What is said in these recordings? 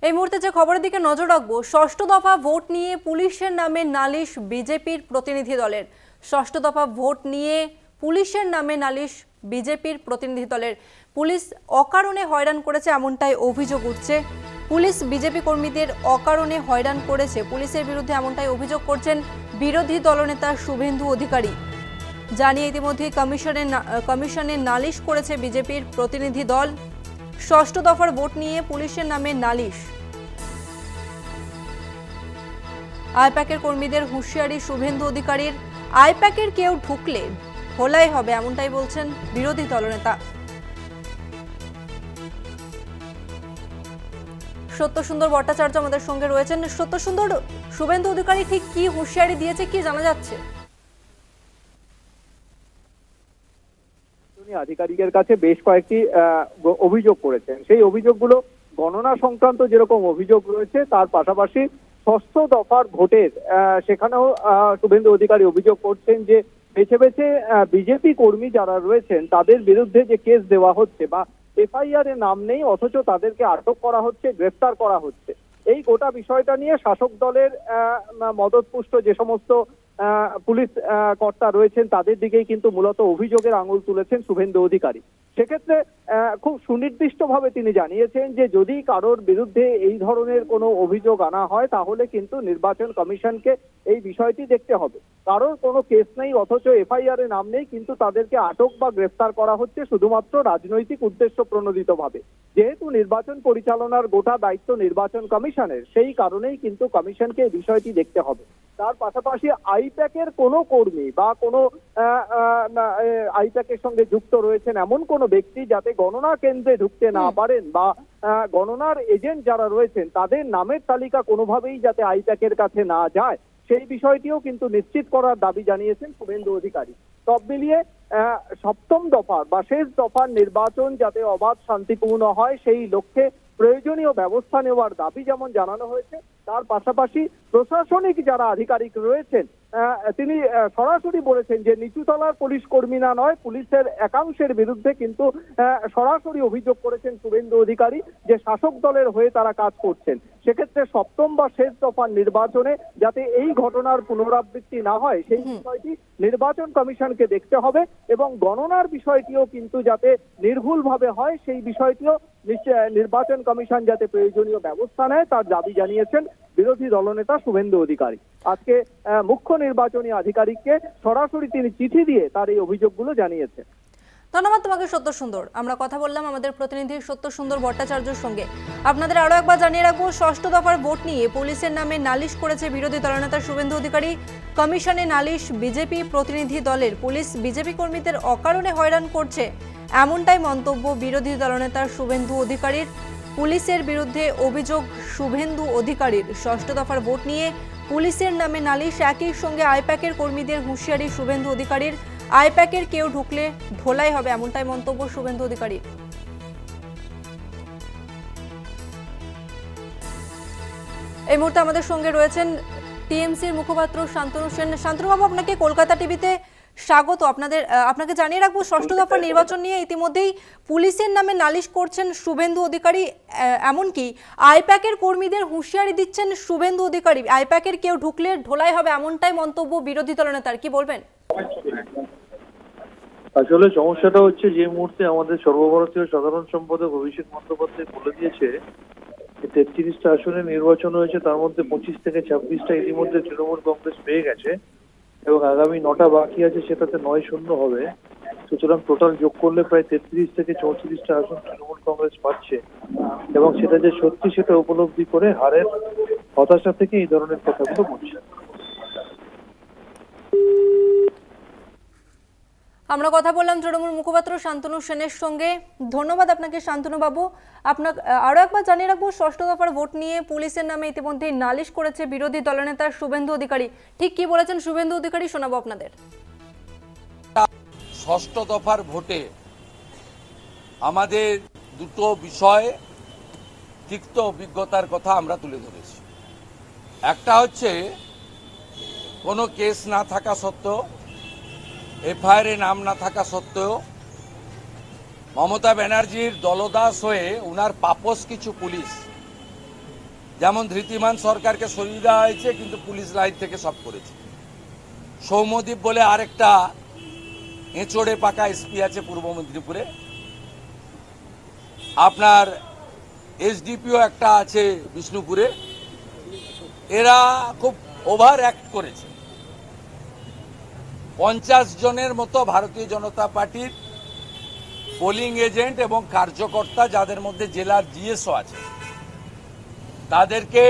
এই মুহূর্তে যে খবরের দিকে নজর রাখবো, ষষ্ঠ দফা ভোট নিয়ে পুলিশের নামে নালিশ বিজেপির প্রতিনিধি দলের। ষষ্ঠ দফা ভোট নিয়ে পুলিশের নামে নালিশ বিজেপির প্রতিনিধি দলের। পুলিশ অকারণে হয়রান করেছে এমনটাই অভিযোগ উঠছে। পুলিশ বিজেপি কর্মীদের অকারণে হয়রান করেছে, পুলিশের বিরুদ্ধে এমনটাই অভিযোগ করছেন বিরোধী দলনেতা শুভেন্দু অধিকারী। জানিয়ে ইতিমধ্যে কমিশনে নালিশ করেছে বিজেপির প্রতিনিধি দল। ষষ্ঠ দফার ভোট নিয়ে পুলিশের নামে নালিশ। আইপ্যাকের কর্মীদের হুঁশিয়ারি শুভেন্দু অধিকারীর। আইপ্যাকের কেউ ঢুকলে ধোলাই হবে এমনটাই বলছেন বিরোধী দলনেতা। সত্যসুন্দর ভট্টাচার্য আমাদের সঙ্গে রয়েছেন। সত্যসুন্দর, শুভেন্দু অধিকারী ঠিক কি হুঁশিয়ারি দিয়েছে, কি জানা যাচ্ছে? আধিকারিকের কাছে বেশ কয়েকটি অভিযোগ করেছেন। সেই অভিযোগগুলো গণনা সংক্রান্ত যেরকম অভিযোগ রয়েছে, তার পাশাপাশি ষষ্ঠ দফার ভোটের সেখানেও শুভেন্দু অধিকারী অভিযোগ করছেন যে বেছে বেছে বিজেপি কর্মী যারা রয়েছেন তাদের বিরুদ্ধে যে কেস দেওয়া হচ্ছে বা এফআইআর এ নাম নেই, অথচ তাদেরকে আটক করা হচ্ছে, গ্রেফতার করা হচ্ছে। এই গোটা বিষয়টা নিয়ে শাসক দলের মদতপুষ্ট যে সমস্ত পুলিশ কর্তা রয়েছেন তাদের দিকেই কিন্তু মূলত অভিযোগের আঙুল তুলেছেন শুভেন্দু অধিকারী। সেক্ষেত্রে খুব সুনির্দিষ্টভাবে তিনি জানিয়েছেন যে যদি কারোর বিরুদ্ধে এই ধরনের কোনো অভিযোগ আনা হয় তাহলে কিন্তু নির্বাচন কমিশনকে এই বিষয়টি দেখতে হবে। কারোর কোনো কেস নেই, অথচ এফআইআর এ নাম নেই, কিন্তু তাদেরকে আটক বা গ্রেফতার করা হচ্ছে শুধুমাত্র রাজনৈতিক উদ্দেশ্য প্রণোদিতভাবে। যেহেতু নির্বাচন পরিচালনার গোটা দায়িত্ব নির্বাচন কমিশনের, সেই কারণেই কিন্তু কমিশনকে এই বিষয়টি দেখতে হবে। তার পাশাপাশি আইপ্যাকের কোনো কর্মী বা কোনো আইপ্যাকের সঙ্গে যুক্ত রয়েছেন এমন কোনো ব্যক্তি যাতে গণনা কেন্দ্রে ঢুকতে না পারেন বা গণনার এজেন্ট যারা রয়েছেন তাদের নামের তালিকা কোনোভাবেই যাতে আইপ্যাকের কাছে না যায়, সেই বিষয়টিও কিন্তু নিশ্চিত করার দাবি জানিয়েছেন শুভেন্দু অধিকারী। সব মিলিয়ে সপ্তম দফার বা শেষ দফার নির্বাচন যাতে অবাধ শান্তিপূর্ণ হয় সেই লক্ষ্যে প্রয়োজনীয় ব্যবস্থা নেওয়ার দাবি যেমন জানানো হয়েছে, তার পাশাপাশি প্রশাসনিক যারা আধিকারিক রয়েছেন তিনি সরাসরি বলেছেন যে নিচুতলার পুলিশ কর্মী না নয়, পুলিশের একাংশের বিরুদ্ধে কিন্তু সরাসরি অভিযোগ করেছেন শুভেন্দু অধিকারী যে শাসক দলের হয়ে তারা কাজ করছেন। সেক্ষেত্রে সপ্তম বা শেষ দফার নির্বাচনে যাতে এই ঘটনার পুনরাবৃত্তি না হয় সেই বিষয়টি নির্বাচন কমিশনকে দেখতে হবে এবং গণনার বিষয়টিও কিন্তু যাতে নির্ভুলভাবে হয় সেই বিষয়টিও নির্বাচন কমিশন যাতে প্রয়োজনীয় ব্যবস্থা নেয় তার দাবি জানিয়েছেন বিরোধী দলনেতা শুভেন্দু অধিকারী। আজকে মুখ্য নির্বাচনী আধিকারিককে সরাসরি তিনি চিঠি দিয়ে তার এই অভিযোগগুলো জানিয়েছেন। ধন্যবাদ তোমাকে সত্যসুন্দর। আমরা কথা বললাম আমাদের প্রতিনিধি সত্যসুন্দর ভট্টাচার্যের সঙ্গে। আপনাদের আরো একবার জানিয়ে রাখবো, ষষ্ঠ দফার ভোট নিয়ে পুলিশের নামে নালিশ করেছে বিরোধী দলনেতা শুভেন্দু অধিকারী। কমিশনে নালিশ বিজেপি প্রতিনিধি দলের। পুলিশ বিজেপি কর্মীদের অকারণে হয়রান করছে এমনটাই মন্তব্য বিরোধী দলনেতা শুভেন্দু অধিকারীর। পুলিশের বিরুদ্ধে অভিযোগ শুভেন্দু অধিকারীর। ষষ্ঠ দফার ভোট নিয়ে পুলিশের নামে নালিশ, একই সঙ্গে আইপ্যাকের কর্মীদের হুঁশিয়ারি শুভেন্দু অধিকারীর। আইপ্যাকের কেউ ঢুকলে ধোলাই হবে এমনটাই মন্তব্য শুভেন্দু অধিকারী। এই মুহূর্তে আমাদের সঙ্গে রয়েছেন টিএমসির মুখপাত্র শান্তনু সেন। শান্তনুবাবু, আপনাকে কলকাতা টিভিতে স্বাগত। আপনাকে জানিয়ে রাখবো, ষষ্ঠ দফা নির্বাচন নিয়ে ইতিমধ্যেই পুলিশের নামে নালিশ করছেন শুভেন্দু অধিকারী, এমনকি আইপ্যাকের কর্মীদের হুঁশিয়ারি দিচ্ছেন শুভেন্দু অধিকারী। আইপ্যাকের কেউ ঢুকলে ঢোলাই হবে এমনটাই মন্তব্য বিরোধী দলনেতার, কি বলবেন? আসলে সমস্যাটা হচ্ছে যে মুহূর্তে আমাদের সর্বভারতীয় সাধারণ সম্পাদক অভিষেক বন্দ্যোপাধ্যায় বলে দিয়েছে 33টা আসনে নির্বাচন হয়েছে, তার মধ্যে 25 থেকে 26টা ইতিমধ্যে তৃণমূল কংগ্রেস পেয়ে গেছে এবং আগামী 9টা বাকি আছে, সেটাতে 9-0 হবে। সুতরাং টোটাল যোগ করলে প্রায় 33 থেকে 34টা আসন তৃণমূল কংগ্রেস পাচ্ছে এবং সেটা যে সত্যি সেটা উপলব্ধি করে হারের হতাশা থেকে এই ধরনের কথাগুলো বলছে। আমরা কথা বললাম তৃণমূল মুখপাত্র শান্তনু সেনের সঙ্গে। ধন্যবাদ আপনাকে শান্তনু বাবু। আপনাকে আরো একবার জানিয়ে রাখবো, ষষ্ঠ দফার ভোট নিয়ে পুলিশের নামে ইতিমধ্যেই নালিশ করেছে বিরোধী দলনেতা শুভেন্দু অধিকারী। ঠিক কি বলেছেন শুভেন্দু অধিকারী শোনাবো আপনাদের। ষষ্ঠ দফার ভোটে আমাদের দুটো বিষয় তিক্ত অভিজ্ঞতার কথা আমরা তুলে ধরেছি। একটা হচ্ছে কোনো কেস না থাকা সত্ত্বেও, এফআইআর নাম না থাকা সত্ত্বেও মমতা ব্যানার্জির দলদাস হয়ে উনার পাপোশ কিছু পুলিশ যেমন ধৃতিমান সরকারকে সরিয়ে দেওয়া হয়েছে, কিন্তু পুলিশ লাইন থেকে সব করেছে। সৌম্যদীপ বলে আরেকটা এঁচড়ে পাকা এসপি আছে পূর্ব মেদিনীপুরে, আপনার এসডিপিও একটা আছে বিষ্ণুপুরে। এরা খুব ওভার অ্যাক্ট করেছে। 50 জনের মতো ভারতীয় জনতা পার্টির পোলিং এজেন্ট এবং কার্যকর্তা, যাদের মধ্যে জেলার জিএসও আছে, তাদেরকে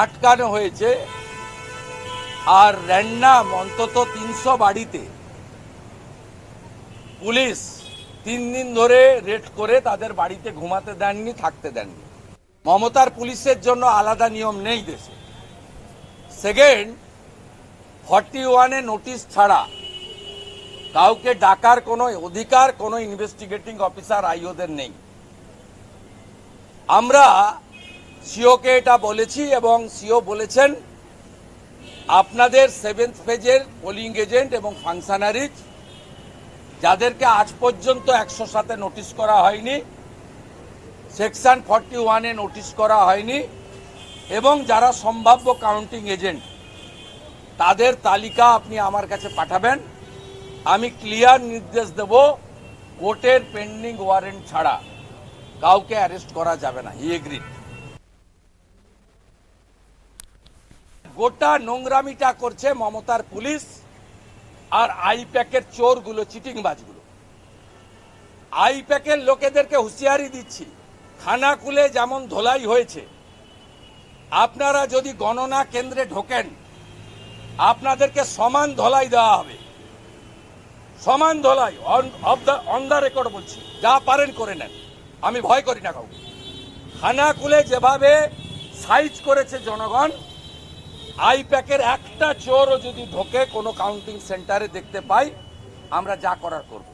আটকানো হয়েছে। আর র্যান্ডাম অন্তত 300 বাড়িতে পুলিশ 3 দিন ধরে রেড করে তাদের বাড়িতে ঘুমাতে দেননি, থাকতে দেননি। মমতার পুলিশের জন্য আলাদা নিয়ম নেই দেশে। সেকেন্ড, 41-এ নোটিশ ছাড়া কাউকে ডাকার কোনো অধিকার কোনো ইনভেস্টিগেটিং অফিসার আইওদের নেই। আমরা সিওকে এটা বলেছি এবং সিও বলেছেন আপনাদের 7th ফেজের পোলিং এজেন্ট এবং ফাংশনারিজ যাদেরকে আজ পর্যন্ত 107-এ নোটিশ করা হয়নি, সেকশন 41-এ নোটিশ করা হয়নি, এবং যারা সম্ভাব্য কাউন্টিং এজেন্ট তাদের তালিকা আপনি আমার কাছে পাঠাবেন। আমি ক্লিয়ার নির্দেশ দেব, কোর্টের পেন্ডিং ওয়ারেন্ট ছাড়া কাউকে অ্যারেস্ট করা যাবে না। হি এগ্রিড। গোটা নোংরামিটা করছে মমতার পুলিশ আর আইপ্যাকের চোরগুলো, চিটিংবাজগুলো। আইপ্যাকের লোকেদেরকে হুঁশিয়ারি দিচ্ছি, খানাকুলে যেমন ধোলাই হয়েছে, আপনারা যদি গণনা কেন্দ্রে ঢোকেন আপনাদেরকে সমান ধলাই দেওয়া হবে। সমান ধলাই, অন দ্য রেকর্ড বলছি, যা পারেন করে নেন, আমি ভয় করি না কাউকে। খানাকুলে যেভাবে সাইজ করেছে জনগণ, আইপ্যাকের একটা চোরও যদি ঢোকে কোনো কাউন্টিং সেন্টারে দেখতে পাই, আমরা যা করার করব।